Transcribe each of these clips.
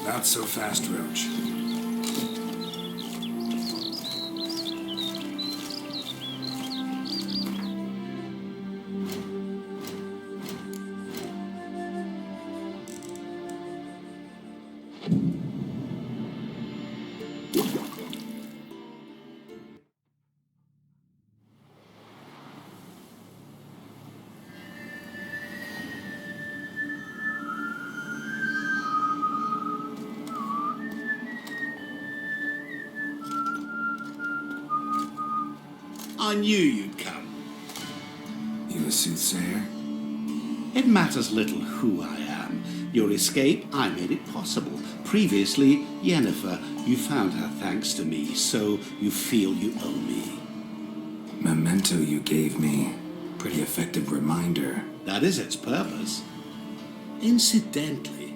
Not so fast, Roach. I knew you'd come. You a soothsayer? It matters little who I am. Your escape, I made it possible. Previously, Yennefer, you found her thanks to me, so you feel you owe me. Memento you gave me. Pretty effective reminder. That is its purpose. Incidentally,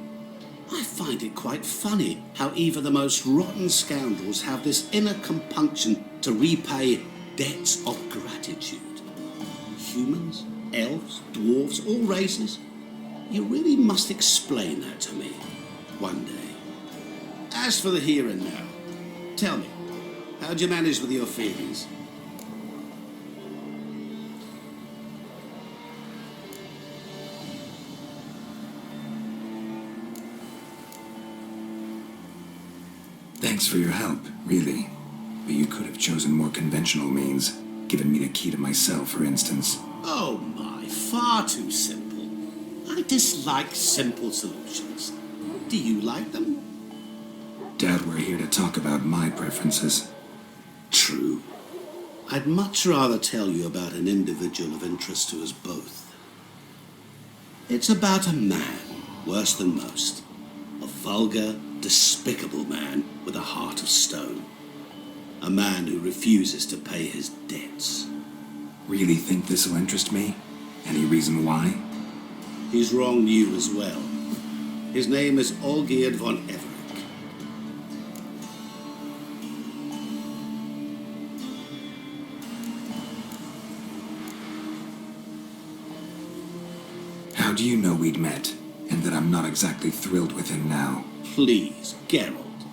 I find it quite funny how even the most rotten scoundrels have this inner compunction to repay debts of gratitude. Humans, elves, dwarves, all races. You really must explain that to me one day. As for the here and now, tell me, how'd you manage with your feelings? Thanks for your help, really. But you could have chosen more conventional means. Given me the key to myself, for instance. Oh my, far too simple. I dislike simple solutions. Do you like them? Doubt we're here to talk about my preferences. True. I'd much rather tell you about an individual of interest to us both. It's about a man, worse than most. A vulgar, despicable man with a heart of stone. A man who refuses to pay his debts. Really think this will interest me? Any reason why? He's wronged you as well. His name is Olgierd von Everec. How do you know we'd met, and that I'm not exactly thrilled with him now? Please, Geralt.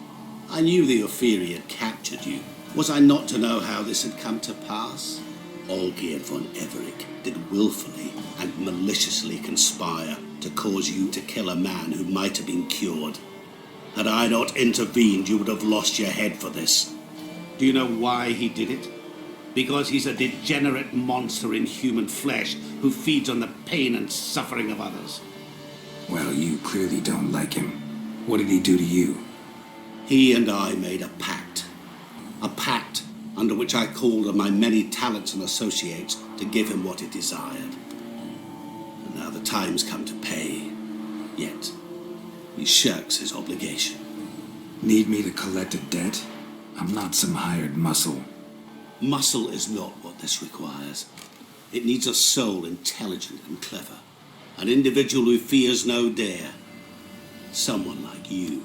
I knew the Ophiri had captured you. Was I not to know how this had come to pass? Olgierd von Everec did willfully and maliciously conspire to cause you to kill a man who might have been cured. Had I not intervened, you would have lost your head for this. Do you know why he did it? Because he's a degenerate monster in human flesh who feeds on the pain and suffering of others. Well, you clearly don't like him. What did he do to you? He and I made a pact. A pact under which I called on my many talents and associates to give him what he desired. And now the time's come to pay. Yet, he shirks his obligation. Need me to collect a debt? I'm not some hired muscle. Muscle is not what this requires. It needs a soul intelligent and clever. An individual who fears no dare. Someone like you.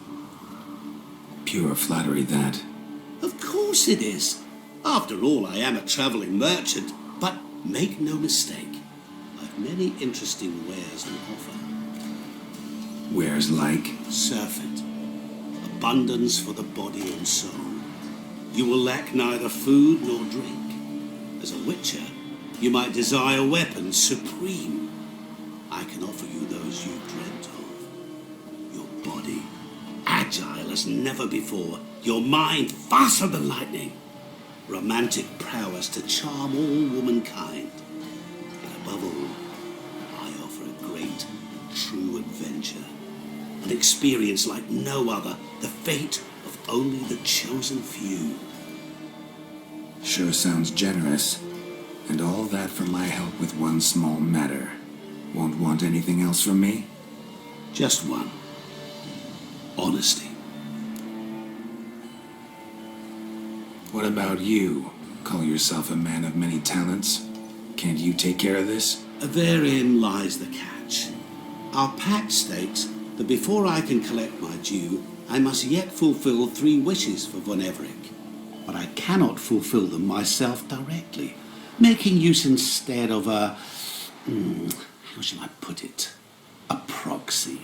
Pure flattery, that. Of course it is. After all, I am a travelling merchant. But make no mistake, I've many interesting wares on offer. Wares like? Surfeit. Abundance for the body and soul. You will lack neither food nor drink. As a witcher, you might desire weapons supreme. I can offer you those you dreamt of. Your body, agile as never before. Your mind, faster than lightning. Romantic prowess to charm all womankind. But above all, I offer a great and true adventure. An experience like no other. The fate of only the chosen few. Sure sounds generous. And all that for my help with one small matter. Won't want anything else from me? Just one. Honesty. What about you? Call yourself a man of many talents? Can't you take care of this? Therein lies the catch. Our pact states that before I can collect my due, I must yet fulfill 3 wishes for Von Everec. But I cannot fulfill them myself directly, making use instead of a... how shall I put it? A proxy.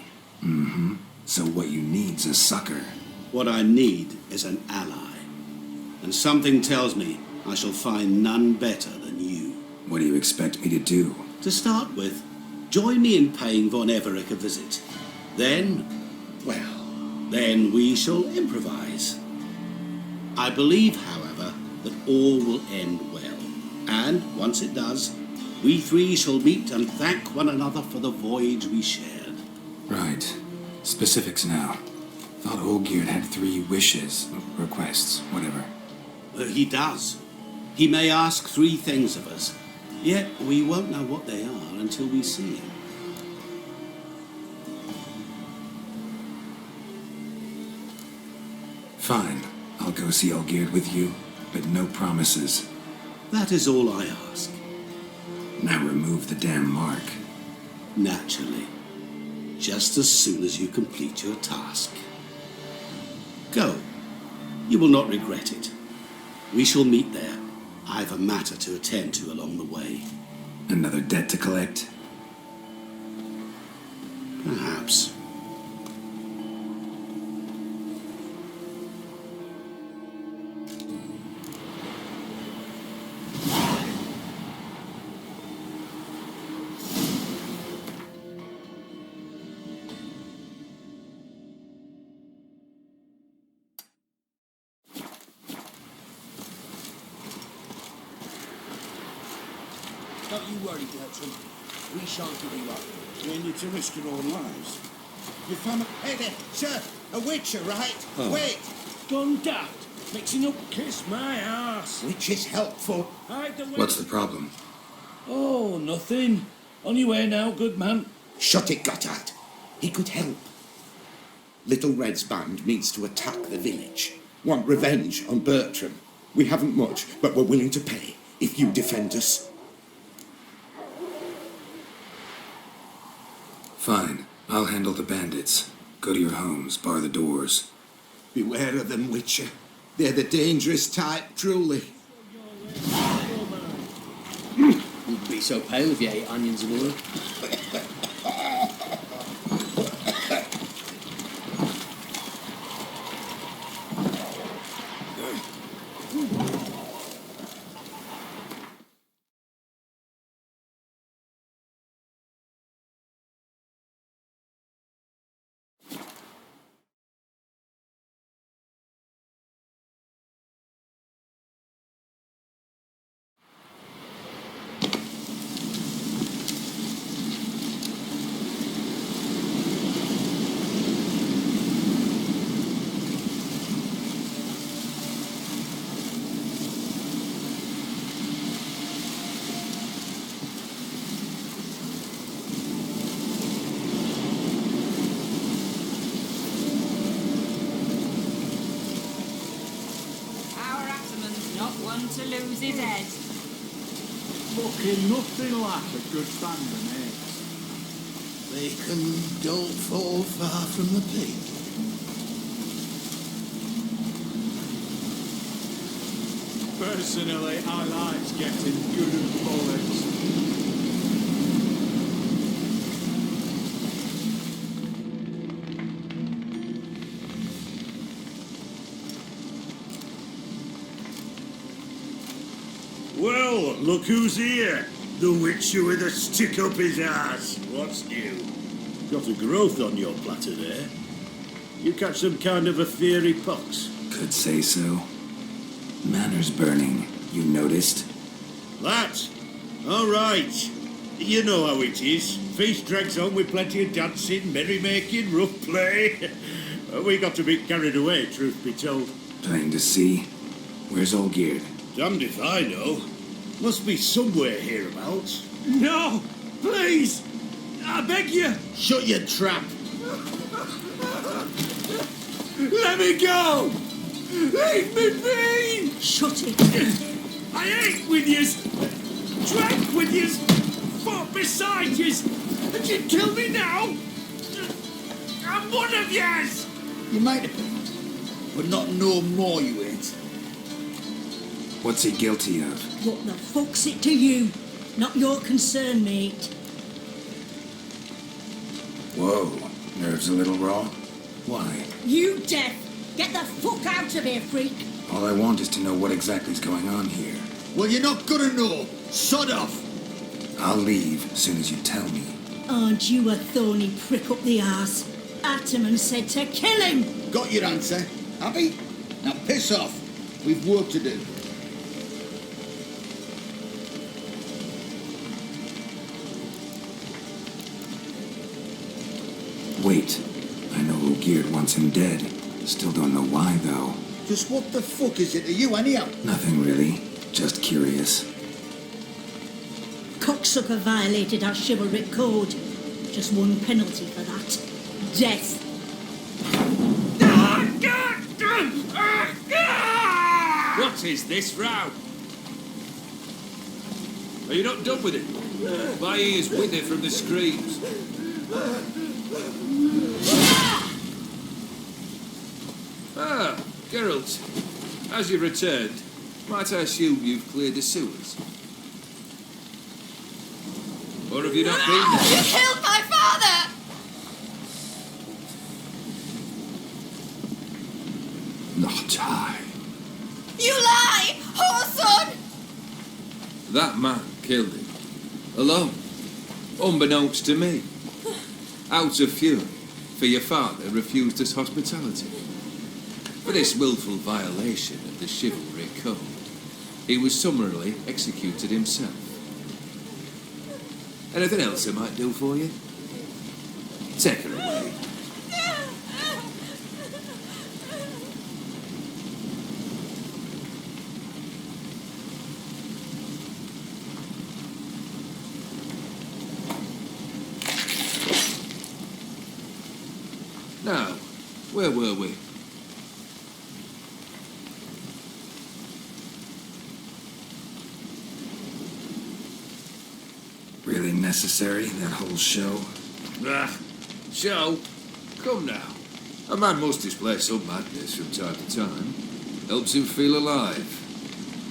So what you need's a sucker. What I need is an ally. And something tells me I shall find none better than you. What do you expect me to do? To start with, join me in paying Von Everec a visit. Then, well, then we shall improvise. I believe, however, that all will end well. And, once it does, we three shall meet and thank one another for the voyage we shared. Right. Specifics now. Thought Olgierd had 3 wishes, requests, whatever. He does. He may ask 3 things of us, yet we won't know what they are until we see him. Fine. I'll go see Olgierd with you, but no promises. That is all I ask. Now remove the damn mark. Naturally. Just as soon as you complete your task. Go. You will not regret it. We shall meet there. I've a matter to attend to along the way. Another debt to collect? Perhaps. Don't you worry, Bertram. We shan't give you up. We need to risk your own lives. You found Hey there, sir! A witcher, right? Wait! Gone daft. Mixing up kiss my ass. Which is helpful. Hide the What's the problem? Oh, nothing. On your way now, good man. Shut it, Gotthard. He could help. Little Red's band means to attack the village. Want revenge on Bertram. We haven't much, but we're willing to pay if you defend us. Fine. I'll handle the bandits. Go to your homes, bar the doors. Beware of them, Witcher. They're the dangerous type, truly. You'd be so pale if you ate onions and oil. To lose his head. Fucking nothing like a good band of mates. Bacon don't fall far from the pig. Personally, I like getting good at bullets. Well, look who's here. The Witcher with a stick up his ass. What's new? Got a growth on your platter there. You catch some kind of a fiery pox? Could say so. Manor's burning. You noticed? That? All right. You know how it is. Feast drags on with plenty of dancing, merrymaking, rough play. We got a bit carried away, truth be told. Plain to see. Where's Olgierd? Damned if I know. Must be somewhere hereabouts. No! Please! I beg you! Shut your trap! Let me go! Leave me be! Shut it. I ate with yous! Drank with yous! Fought beside yous! And you kill me now? I'm one of yous! You might have been, but not no more you ain't. What's he guilty of? What the fuck's it to you? Not your concern, mate. Whoa. Nerves a little raw? Why? You deaf! Get the fuck out of here, freak! All I want is to know what exactly is going on here. Well, you're not gonna know. Sod off. I'll leave as soon as you tell me. Aren't you a thorny prick up the arse? Ataman said to kill him! Got your answer. Happy? Now piss off. We've work to do. Wait. I know Olgierd wants him dead. Still don't know why, though. Just what the fuck is it to you, anyhow? Nothing really. Just curious. Cocksucker violated our chivalric code. Just one penalty for that. Death. What is this row? Are you not done with it? My ears wither from the screams. Ah, Geralt. As you've returned, might I assume you've cleared the sewers? Or have you not been there? You killed my father! Not I. You lie! Whoreson! That man killed him. Alone. Unbeknownst to me. Out of fury, for your father refused us hospitality. For this willful violation of the chivalry code, he was summarily executed himself. Anything else I might do for you? Take her away. Now, where were we? Really necessary, that whole show? Ah, show? Come now. A man must display some madness from time to time. Helps him feel alive.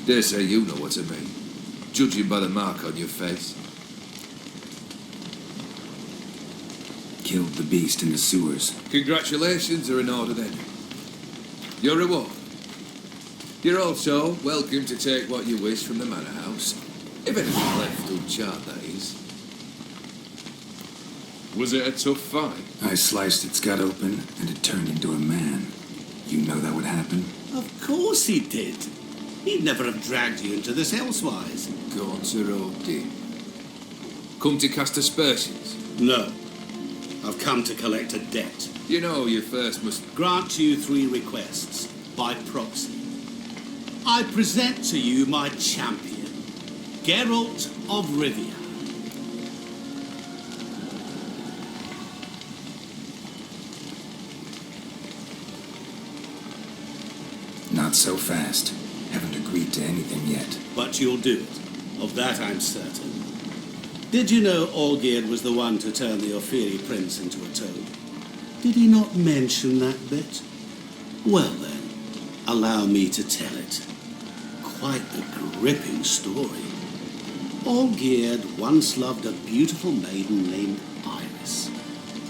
Dare say you know what I mean. Judging by the mark on your face. Killed the beast in the sewers. Congratulations are in order then. Your reward. You're also welcome to take what you wish from the manor house. If anything left uncharred, that is. Was it a tough fight? I sliced its gut open, and it turned into a man. You know that would happen? Of course he did. He'd never have dragged you into this elsewise. Gone to Odin. Come to cast aspersions. No. I've come to collect a debt. You know you first must... Grant you 3 requests, by proxy. I present to you my champion, Geralt of Rivia. Not so fast. Haven't agreed to anything yet. But you'll do it. Of that I'm certain. Did you know Olgierd was the one to turn the Ophiri prince into a toad? Did he not mention that bit? Well then, allow me to tell it. Quite a gripping story. Olgierd once loved a beautiful maiden named Iris.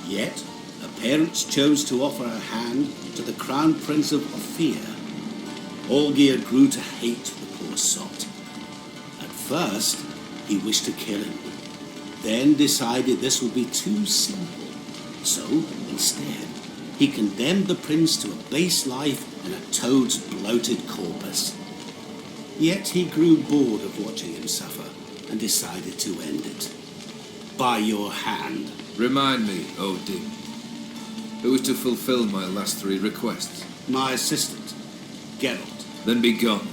Yet, her parents chose to offer her hand to the Crown Prince of Ophir. Olgierd grew to hate the poor sot. At first, he wished to kill him, then decided this would be too simple. So, instead, he condemned the prince to a base life in a toad's bloated corpus. Yet he grew bored of watching him suffer and decided to end it. By your hand. Remind me, Odin. Who is to fulfill my last 3 requests? My assistant, Geralt. Then be gone.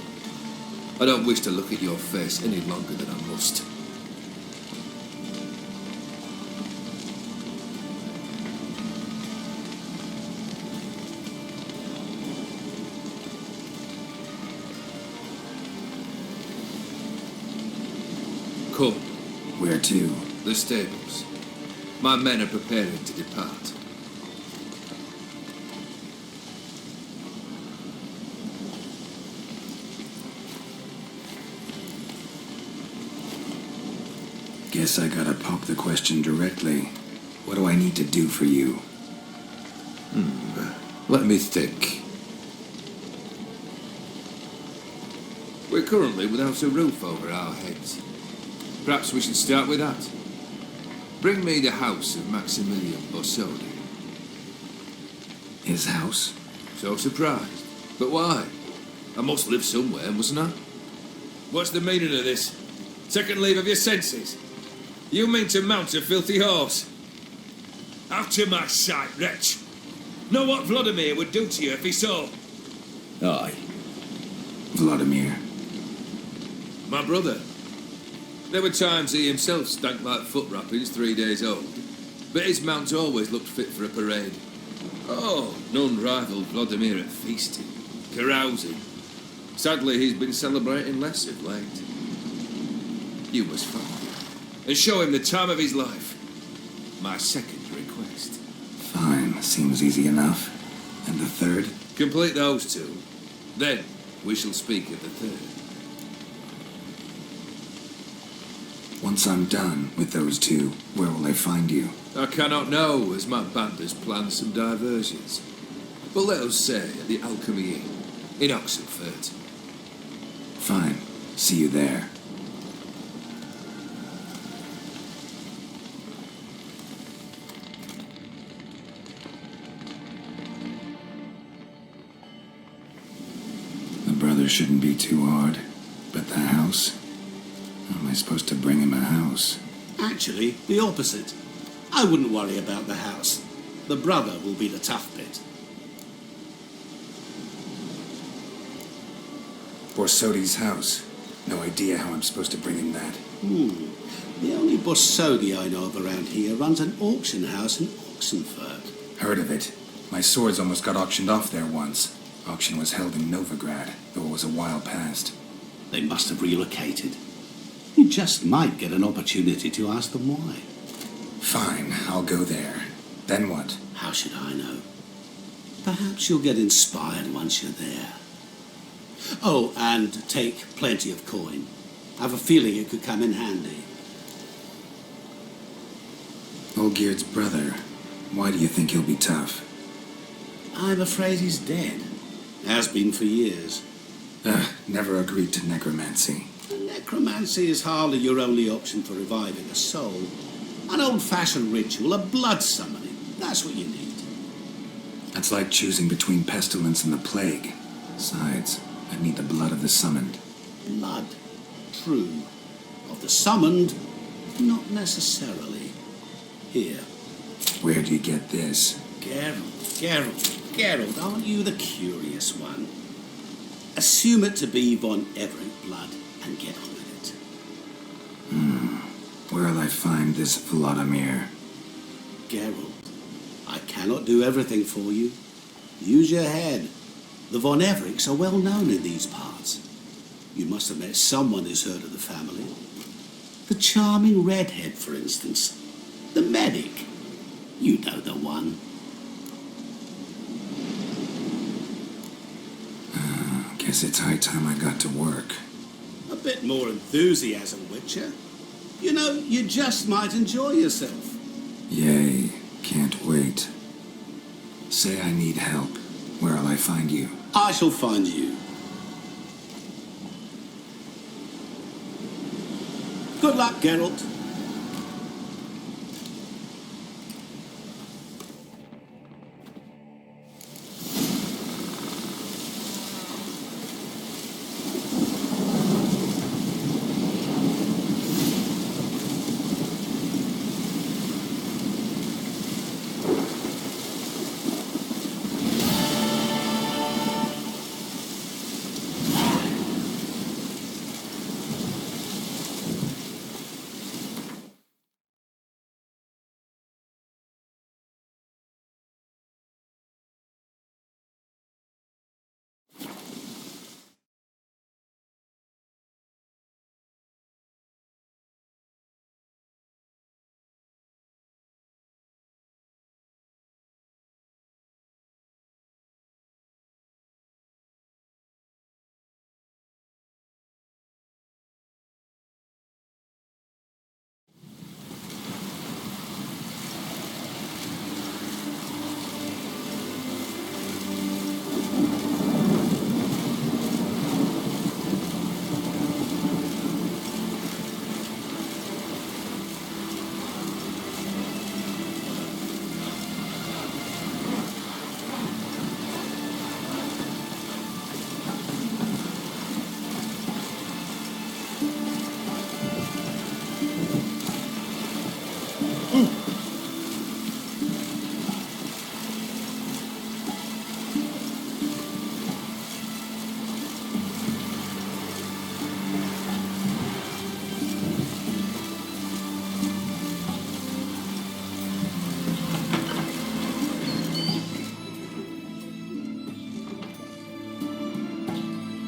I don't wish to look at your face any longer than I must. Come. Where to? The stables. My men are preparing to depart. Guess I gotta pop the question directly. What do I need to do for you? Let me think. We're currently without a roof over our heads. Perhaps we should start with that. Bring me the house of Maximilian Borsodi. His house? So surprised. But why? I must live somewhere, mustn't I? What's the meaning of this? Second leave of your senses? You mean to mount a filthy horse? Out of my sight, wretch! Know what Vladimir would do to you if he saw? Aye. Vladimir. My brother. There were times he himself stank like foot wrappings 3 days old, but his mount always looked fit for a parade. Oh, none rivaled Vladimir at feasting, carousing. Sadly, he's been celebrating less of late. You must find him and show him the time of his life. My second request. Fine, seems easy enough. And the third? Complete those two. Then we shall speak of the third. Once I'm done with those two, where will I find you? I cannot know, as my band has planned some diversions. But let us say at the Alchemy Inn, in Oxenfurt. Fine. See you there. The brother shouldn't be too hard. But the house? How am I supposed to bring him a house? Actually, the opposite. I wouldn't worry about the house. The brother will be the tough bit. Borsodi's house. No idea how I'm supposed to bring him that. The only Borsodi I know of around here runs an auction house in Oxenfurt. Heard of it. My swords almost got auctioned off there once. Auction was held in Novigrad, though it was a while past. They must have relocated. You just might get an opportunity to ask them why. Fine, I'll go there. Then what? How should I know? Perhaps you'll get inspired once you're there. Oh, and take plenty of coin. I have a feeling it could come in handy. Olgierd's brother. Why do you think he'll be tough? I'm afraid he's dead. Has been for years. Never agreed to necromancy. Necromancy is hardly your only option for reviving a soul. An old-fashioned ritual, a blood summoning. That's what you need. That's like choosing between pestilence and the plague. Besides, I need the blood of the summoned. Blood. True. Of the summoned, not necessarily. Here. Where do you get this? Geralt, aren't you the curious one? Assume it to be Von Everett blood and get on with it. Where'll I find this Vladimir? Geralt, I cannot do everything for you. Use your head. The Von Evericks are well known in these parts. You must have met someone who's heard of the family. The charming redhead, for instance. The medic. You know the one. Guess it's high time I got to work. A bit more enthusiasm, Witcher. You know, you just might enjoy yourself. Yay, can't wait. Say I need help. Where'll I find you? I shall find you. Good luck, Geralt.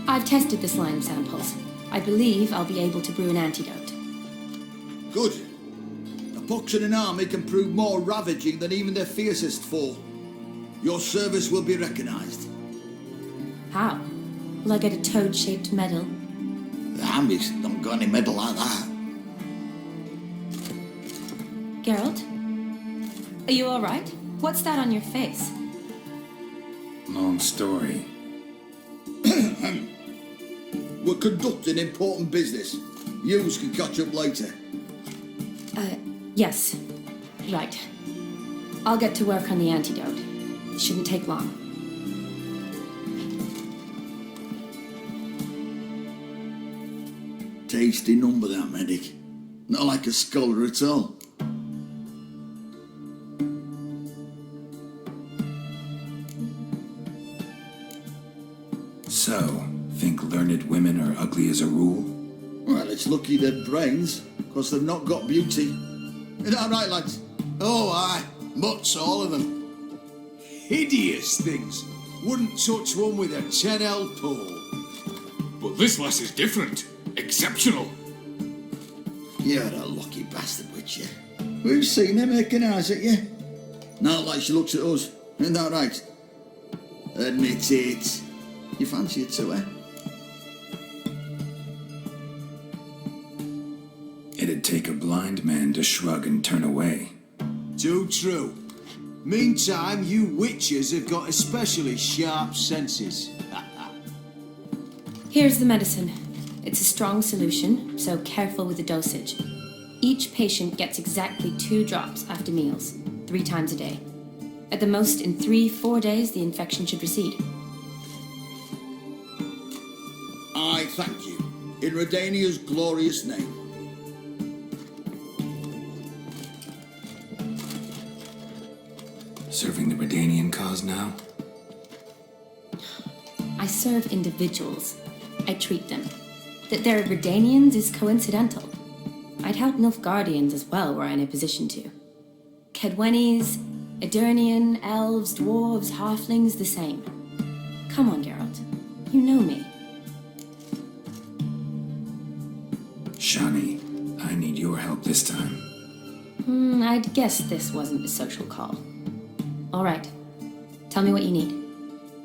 I've tested the slime samples. I believe I'll be able to brew an antidote. Good. A pox in an army can prove more ravaging than even their fiercest foe. Your service will be recognized. How? Will I get a toad-shaped medal? The armies don't got any medal like that. Geralt? Are you alright? What's that on your face? Long story. We're conducting important business. Yous can catch up later. Yes. Right. I'll get to work on the antidote. It shouldn't take long. Tasty number, that medic. Not like a scholar at all. So, think learned women are ugly as a rule? Well, it's lucky they've brains, because they've not got beauty. Is that right, lads? Oh, aye. Mutts, all of them. Hideous things. Wouldn't touch one with a 10L pole. But this lass is different. Exceptional. You're a lucky bastard, Witcher. We've seen her making eyes at you. Not like she looks at us. Isn't that right? Admit it. You fancy it too, eh? It'd take a blind man to shrug and turn away. Too true. Meantime, you witches have got especially sharp senses. Here's the medicine. It's a strong solution, so careful with the dosage. Each patient gets exactly 2 drops after meals, 3 times a day. At the most, in 3-4 days, the infection should recede. I thank you. In Redania's glorious name. Serving the Redanian cause now? I serve individuals. I treat them. That they're Redanians is coincidental. I'd help Nilfgaardians as well were I in a position to. Kedwenis, Edirnian, elves, dwarves, halflings, the same. Come on, Geralt. You know me. Shani, I need your help this time. I'd guess this wasn't a social call. All right. Tell me what you need.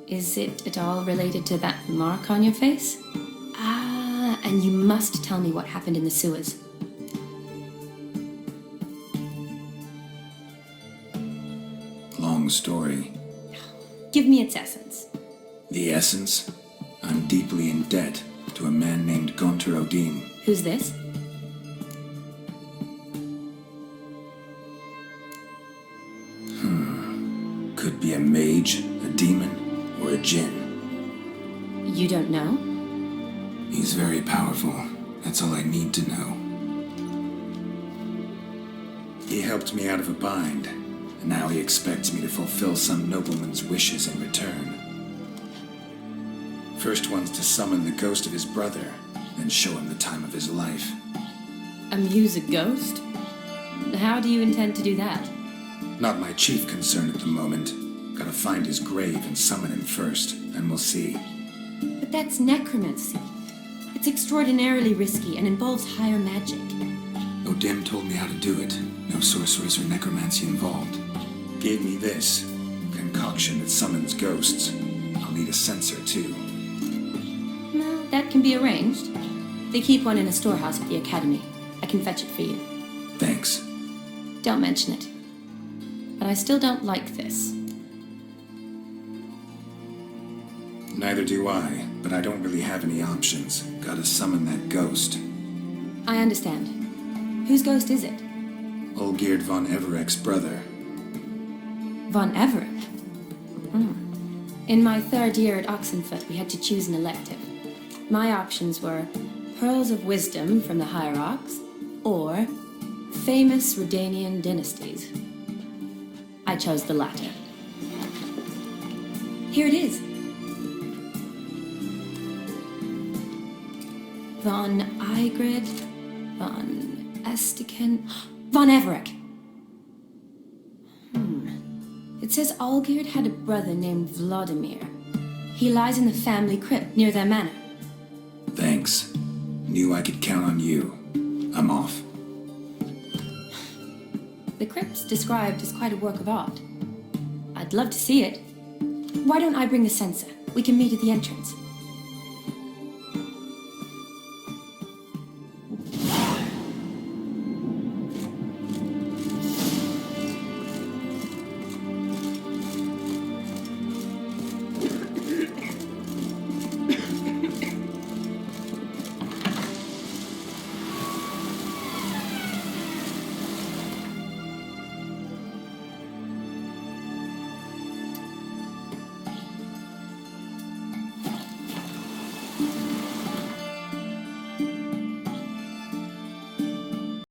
Is it at all related to that mark on your face? And you must tell me what happened in the sewers. Long story. Give me its essence. The essence? I'm deeply in debt to a man named Gunter Odin. Who's this? Could be a mage, a demon, or a djinn. You don't know? He's very powerful. That's all I need to know. He helped me out of a bind, and now he expects me to fulfill some nobleman's wishes in return. First one's to summon the ghost of his brother, then show him the time of his life. Amuse a ghost? How do you intend to do that? Not my chief concern at the moment. Gotta find his grave and summon him first, and we'll see. But that's necromancy. It's extraordinarily risky and involves higher magic. Odin told me how to do it. No sorcerers or necromancy involved. Gave me this concoction that summons ghosts. I'll need a censer too. Well, that can be arranged. They keep one in a storehouse at the academy. I can fetch it for you. Thanks. Don't mention it. But I still don't like this. Neither do I, but I don't really have any options. Gotta summon that ghost. I understand. Whose ghost is it? Olgierd von Everek's brother. Von Everett? In my 3rd year at Oxenfoot, we had to choose an elective. My options were Pearls of Wisdom from the Hierarchs, or famous Redanian dynasties. I chose the latter. Here it is. Von Eigrid, von Estiken, von Everec. It says Olgierd had a brother named Vladimir. He lies in the family crypt near their manor. Thanks. Knew I could count on you. I'm off. The crypt's described as quite a work of art. I'd love to see it. Why don't I bring the censer? We can meet at the entrance.